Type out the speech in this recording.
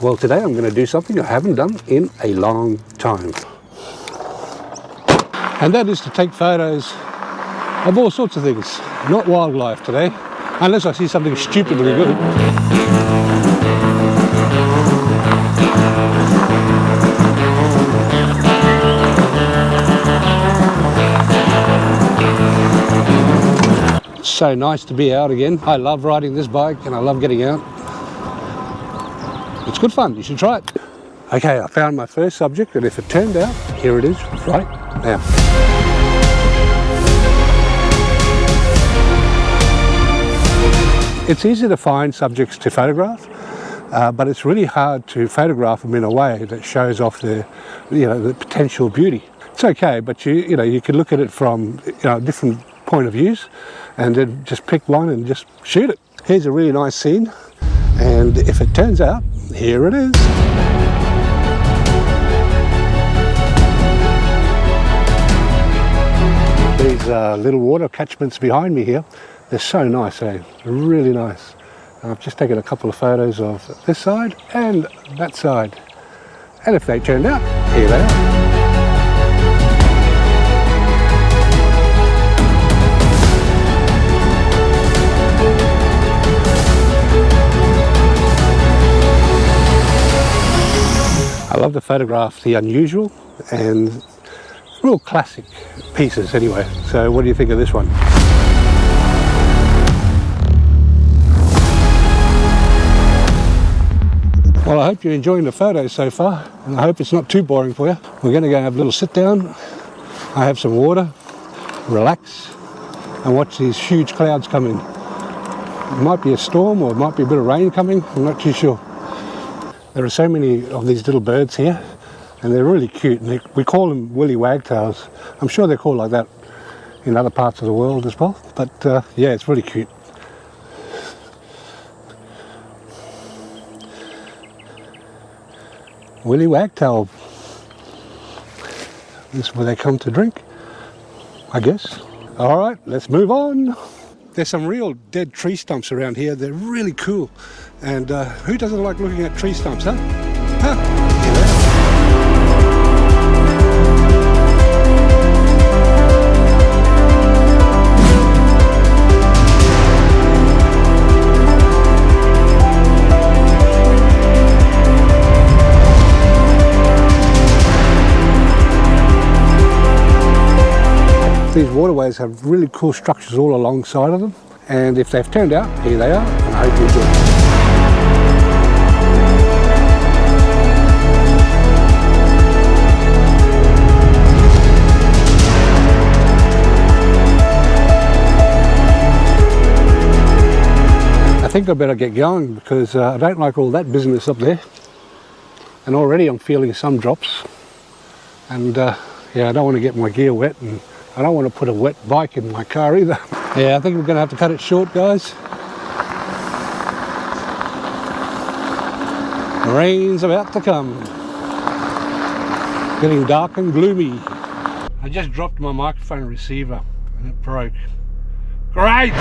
Well, today I'm going to do something I haven't done in a long time. And that is to take photos of all sorts of things, not wildlife today, unless I see something stupidly good. It's so nice to be out again. I love riding this bike and I love getting out. It's good fun, you should try it. Okay, I found my first subject, and if it turned out, here it is, right now. It's easy to find subjects to photograph, but it's really hard to photograph them in a way that shows off the potential beauty. It's okay, but you can look at it from a different point of views, and then just pick one and just shoot it. Here's a really nice scene, and if it turns out, here it is. These little water catchments behind me here, they're so nice, eh? Really nice. I've just taken a couple of photos of this side and that side. And if they turned out, here they are. I love to photograph the unusual and real classic pieces anyway. So what do you think of this one? Well, I hope you're enjoying the photos so far, and I hope it's not too boring for you. We're going to go have a little sit down. I have some water, relax, and watch these huge clouds come in. It might be a storm or it might be a bit of rain coming, I'm not too sure. There are so many of these little birds here, and they're really cute. And we call them woolly wagtails. I'm sure they're called like that in other parts of the world as well. But yeah, it's really cute. Woolly wagtail. This is where they come to drink, I guess. All right, let's move on. There's some real dead tree stumps around here. They're really cool. And who doesn't like looking at tree stumps, huh? These waterways have really cool structures all alongside of them, and if they've turned out, here they are, and I hope you enjoy it. I think I better get going because I don't like all that business up there, and already I'm feeling some drops, and yeah, I don't want to get my gear wet, and I don't want to put a wet bike in my car either. Yeah, I think we're going to have to cut it short, guys. The rain's about to come. Getting dark and gloomy. I just dropped my microphone receiver and it broke. Great!